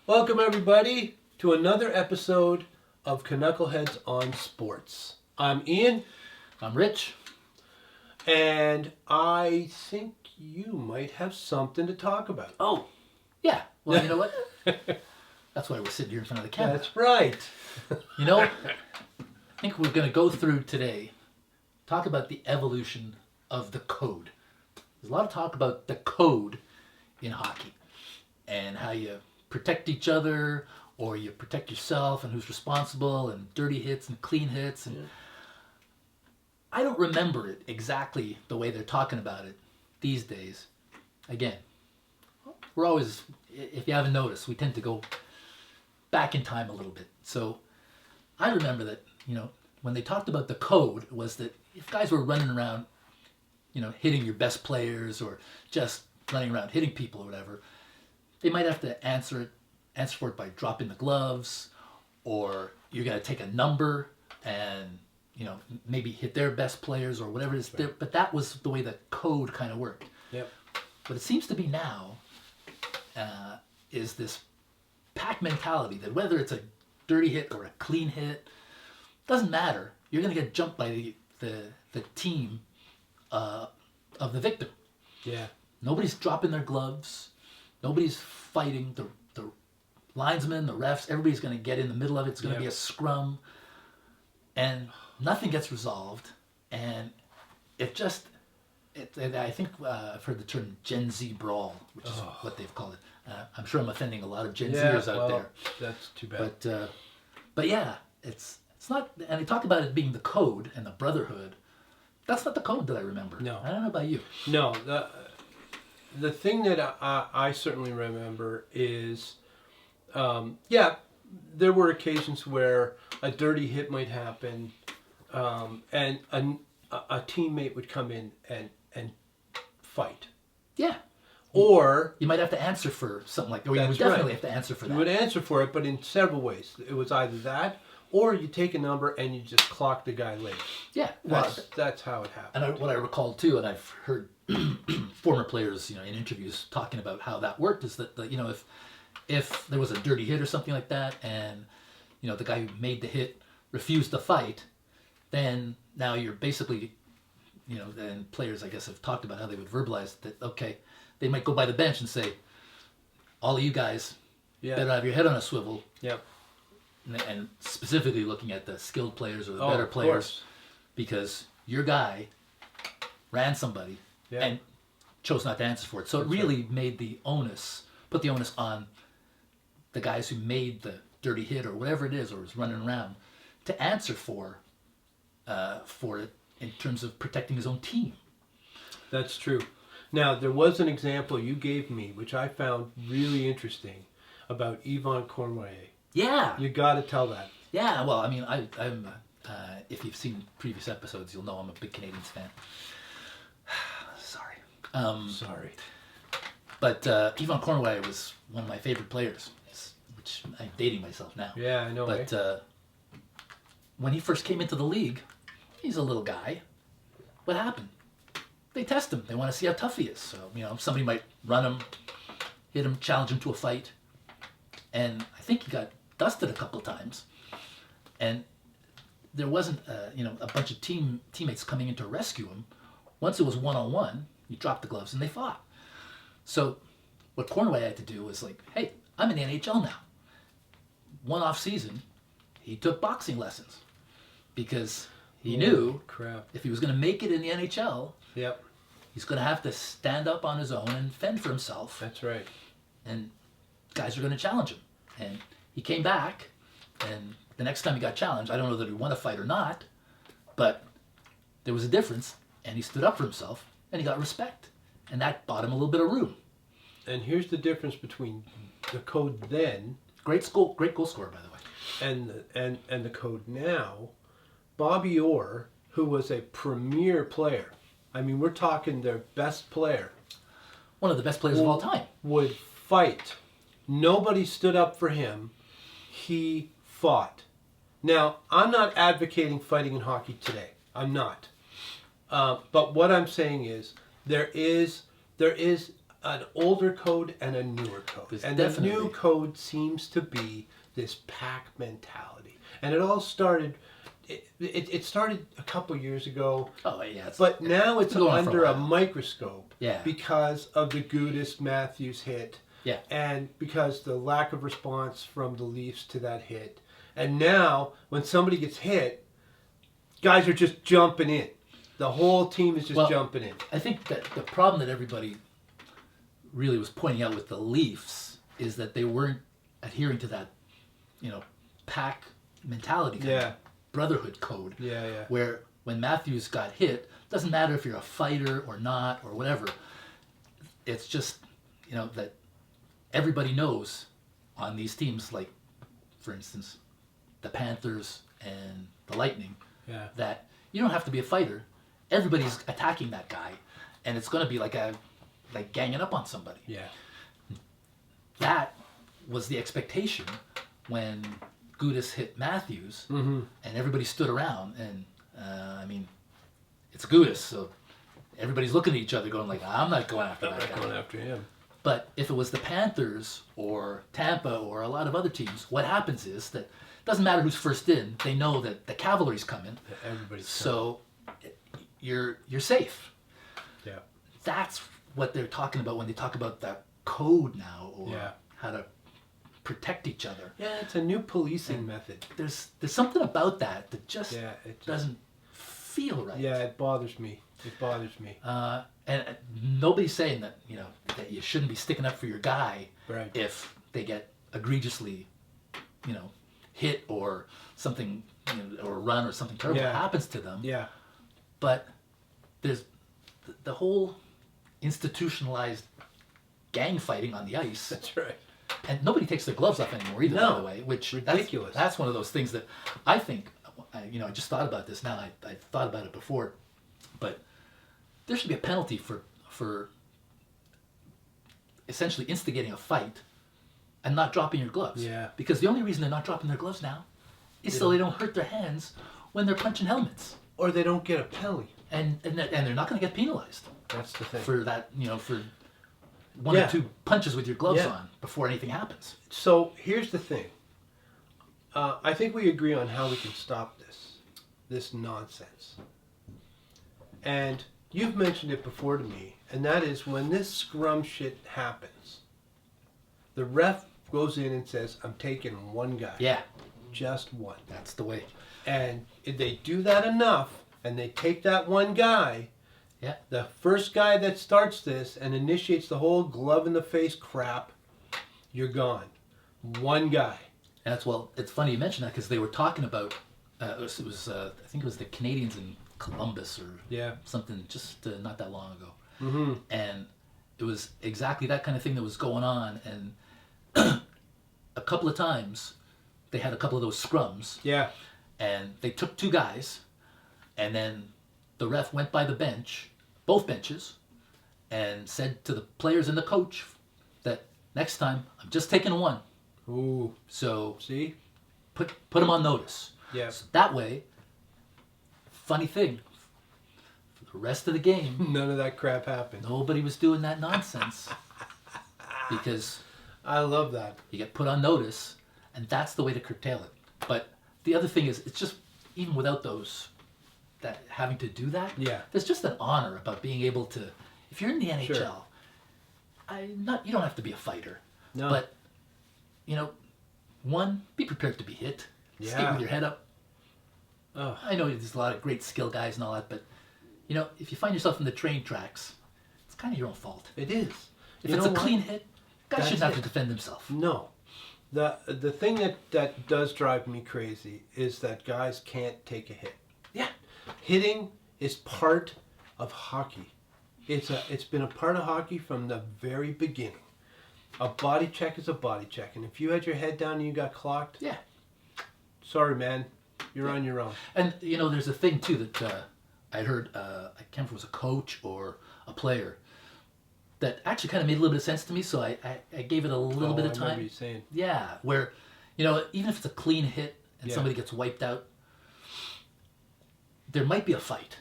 Welcome everybody to another episode of Canuckleheads on Sports. I'm Ian. I'm Rich. And I think you might have something to talk about. Oh, yeah. Well, you know what? That's why we're sitting here in front of the camera. That's right. You know, I think we're going to go through today, talk about the evolution of the code. There's a lot of talk about the code in hockey and how you protect each other or you protect yourself and who's responsible and dirty hits and clean hits. And I don't remember it exactly the way they're talking about it these days. Again, we're always, if you haven't noticed, we tend to go back in time a little bit. So I remember that, when they talked about the code, it was that if guys were running around, hitting your best players or just running around hitting people or whatever, they might have to answer for it by dropping the gloves, or you're going to take a number and, maybe hit their best players or whatever it is. Right. But that was the way the code kind of worked. Yep. What it seems to be now is this pack mentality that whether it's a dirty hit or a clean hit, doesn't matter. You're going to get jumped by the team of the victim. Yeah. Nobody's dropping their gloves. Nobody's fighting. The linesmen, the refs, everybody's going to get in the middle of it. It's going to be a scrum. And nothing gets resolved. And I think I've heard the term Gen Z brawl, which is what they've called it. I'm sure I'm offending a lot of Gen Zers out there. That's too bad. But yeah, it's not, and they talk about it being the code and the brotherhood. That's not the code that I remember. No. I don't know about you. No, the thing that I certainly remember is, there were occasions where a dirty hit might happen, and a teammate would come in and fight. Yeah. Or you might have to answer for something like that. Or you would definitely have to answer for that. You would answer for it, but in several ways. It was either that, or you take a number and you just clock the guy later. Yeah. That's how it happened. And what I recall too, and I've heard former players, in interviews talking about how that worked, is that if there was a dirty hit or something like that, and the guy who made the hit refused to fight, then now you're basically, and players I guess have talked about how they would verbalize that. Okay, they might go by the bench and say, all of you guys better have your head on a swivel. Yep. And specifically looking at the skilled players or the better players, because your guy ran somebody and chose not to answer for it. So it really put the onus on the guys who made the dirty hit or whatever it is, or was running around, to answer for it in terms of protecting his own team. That's true. Now, there was an example you gave me, which I found really interesting, about Yvon Cornway. Yeah. You got to tell that. Yeah, well, I mean, I'm if you've seen previous episodes, you'll know I'm a big Canadiens fan. Sorry. Sorry. But Yvon Cornway was one of my favorite players, which I'm dating myself now. Yeah, I know. But when he first came into the league, he's a little guy. What happened? They test him. They want to see how tough he is. So, somebody might run him, hit him, challenge him to a fight. And I think he got dusted a couple times. And there wasn't, a bunch of teammates coming in to rescue him. Once it was one-on-one, you dropped the gloves and they fought. So what Cornway had to do was like, hey, I'm in the NHL now. One off season, he took boxing lessons because he knew if he was going to make it in the NHL, he's going to have to stand up on his own and fend for himself. That's right. And guys are going to challenge him. And he came back, and the next time he got challenged, I don't know that he won a fight or not, but there was a difference, and he stood up for himself, and he got respect. And that bought him a little bit of room. And here's the difference between the code then, great goal scorer, by the way, and the code now. Bobby Orr, who was a premier player, I mean, we're talking their best player, one of the best players of all time, would fight. Nobody stood up for him. He fought. Now, I'm not advocating fighting in hockey today. I'm not. But what I'm saying is there is an older code and a newer code. There's And definitely- the new code seems to be this pack mentality. And it all started, it started a couple years ago, Oh yeah. but now it's been going on for a under a while. microscope Yeah. because of the Gudis Matthews hit. Yeah. And because the lack of response from the Leafs to that hit. And now, when somebody gets hit, guys are just jumping in. The whole team is just jumping in. I think that the problem that everybody really was pointing out with the Leafs is that they weren't adhering to that, pack mentality, kind of brotherhood code. Yeah. Where when Matthews got hit, doesn't matter if you're a fighter or not or whatever. It's just, that everybody knows on these teams, like, for instance, the Panthers and the Lightning, that you don't have to be a fighter. Everybody's attacking that guy, and it's going to be like ganging up on somebody. Yeah. That was the expectation when Gudis hit Matthews, and everybody stood around, and it's Gudis, so everybody's looking at each other going like, I'm not going after that guy. Going after him. But if it was the Panthers or Tampa or a lot of other teams, what happens is that it doesn't matter who's first in, they know that the cavalry's coming, Everybody's so you're safe. Yeah. That's what they're talking about when they talk about that code now, or how to protect each other. Yeah, it's a new policing method. There's something about that just it doesn't feel right. Yeah, it bothers me. And nobody's saying that that you shouldn't be sticking up for your guy Right. if they get egregiously hit or something, or a run or something terrible happens to them. Yeah. But there's the whole institutionalized gang fighting on the ice. That's right. And nobody takes their gloves off anymore either, by the way, which ridiculous. That's one of those things that I think, I just thought about this now. I thought about it before, but there should be a penalty for essentially instigating a fight and not dropping your gloves. Yeah. Because the only reason they're not dropping their gloves now is so they don't hurt their hands when they're punching helmets. Or they don't get a penalty. And they're not going to get penalized That's the thing. for that, for one or two punches with your gloves Yeah. on before anything happens. So here's the thing. I think we agree on how we can stop this nonsense. And you've mentioned it before to me, and that is when this scrum shit happens, the ref goes in and says, I'm taking one guy. Yeah, Just one. that's the way. And if they do that enough, and they take that one guy, Yeah. the first guy that starts this and initiates the whole glove in the face crap, you're gone. One guy. And it's funny you mention that because they were talking about, I think it was the Canadians in Columbus or something just not that long ago. Mm-hmm. And it was exactly that kind of thing that was going on. And a couple of times they had a couple of those scrums. Yeah. And they took two guys, and then the ref went by the bench, both benches, and said to the players and the coach that next time I'm just taking one. Ooh. So See? put them on notice. Yeah. So that way, funny thing, for the rest of the game, None of that crap happened. nobody was doing that nonsense because I love that. you get put on notice, and that's the way to curtail it. But the other thing is, it's just, even without that having to do that, there's just an honor about being able to, if you're in the NHL, Sure. you don't have to be a fighter, No. but, one, be prepared to be hit. Skate Yeah. with your head up. Oh. I know there's a lot of great skill guys and all that, but, if you find yourself in the train tracks, it's kind of your own fault. It is. If You it's know a what? clean hit, guy That's shouldn't have it. to defend himself. No. The thing that does drive me crazy is that guys can't take a hit. Yeah. Hitting is part of hockey. It's been a part of hockey from the very beginning. A body check is a body check, and if you had your head down and you got clocked, Yeah. sorry man, you're on your own. And, there's a thing, too, that I heard, I can't remember if it was a coach or a player, that actually kind of made a little bit of sense to me, so I gave it a little bit of I remember time. you saying. Yeah, where, even if it's a clean hit and somebody gets wiped out, there might be a fight.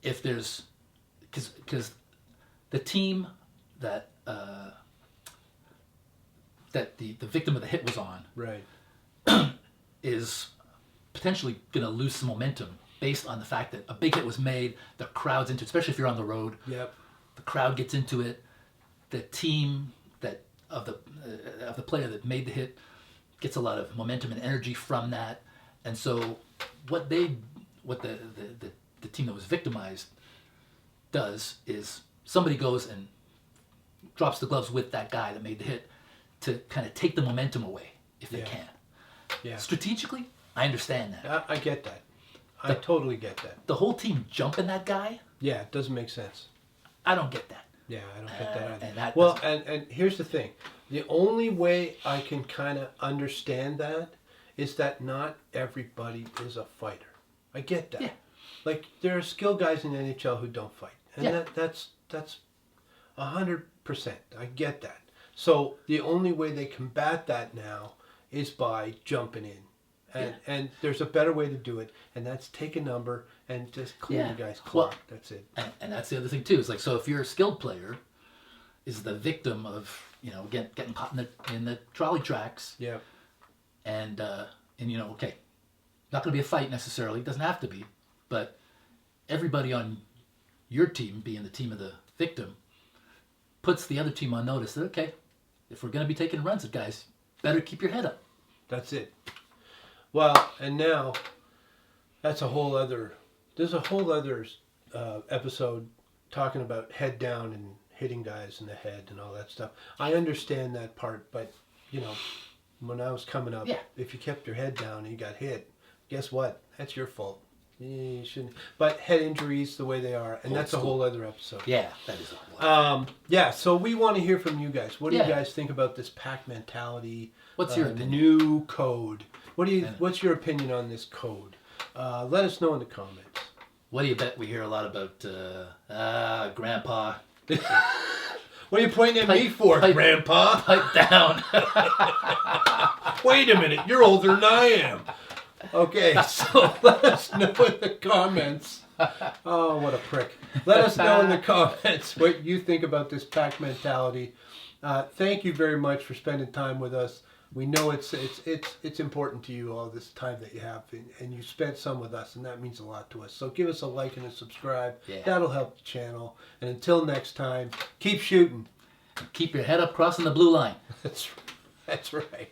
If there's, because the team that that the victim of the hit was on Right. is potentially going to lose some momentum based on the fact that a big hit was made, the crowd's into it, especially if you're on the road. Yep. The crowd gets into it. The team that of the player that made the hit gets a lot of momentum and energy from that. And so what the team that was victimized does is somebody goes and drops the gloves with that guy that made the hit to kind of take the momentum away if they can. Yeah. Strategically, I understand that. I get that. I totally get that. The whole team jumping that guy, Yeah, it doesn't make sense. I don't get that. Yeah, I don't get that either. And that Well, and here's the thing. The only way I can kind of understand that is that not everybody is a fighter. I get that. Yeah. Like, there are skilled guys in the NHL who don't fight. And Yeah. that's 100%. I get that. So the only way they combat that now is by jumping in. And there's a better way to do it, and that's take a number and just clear the guy's clock. Well, that's it. And that's the other thing too. Is like, so if you're a skilled player, is the victim of getting caught in the trolley tracks, Yeah. and okay, not going to be a fight necessarily. It doesn't have to be, but everybody on your team, being the team of the victim, puts the other team on notice that okay, if we're going to be taking runs at guys, better keep your head up. That's it. Well, and now there's a whole other episode talking about head down and hitting guys in the head and all that stuff. I understand that part, but when I was coming up, if you kept your head down and you got hit, guess what? That's your fault. You shouldn't. But head injuries the way they are, and that's a whole other episode. Yeah, that is a whole so we want to hear from you guys. What do you Yeah. guys think about this pack mentality? What's your opinion? New code? What's your opinion on this code? Let us know in the comments. What do you bet we hear a lot about Grandpa? What are you pointing at me for, Grandpa? Pipe down. Wait a minute, you're older than I am. Okay, so let us know in the comments. Oh, what a prick. Let us know in the comments what you think about this pack mentality. Thank you very much for spending time with us. We know it's important to you all this time that you have, and you spent some with us, and that means a lot to us. So give us a like and a subscribe. Yeah. That'll help the channel. And until next time, keep shooting. Keep your head up crossing the blue line. That's right.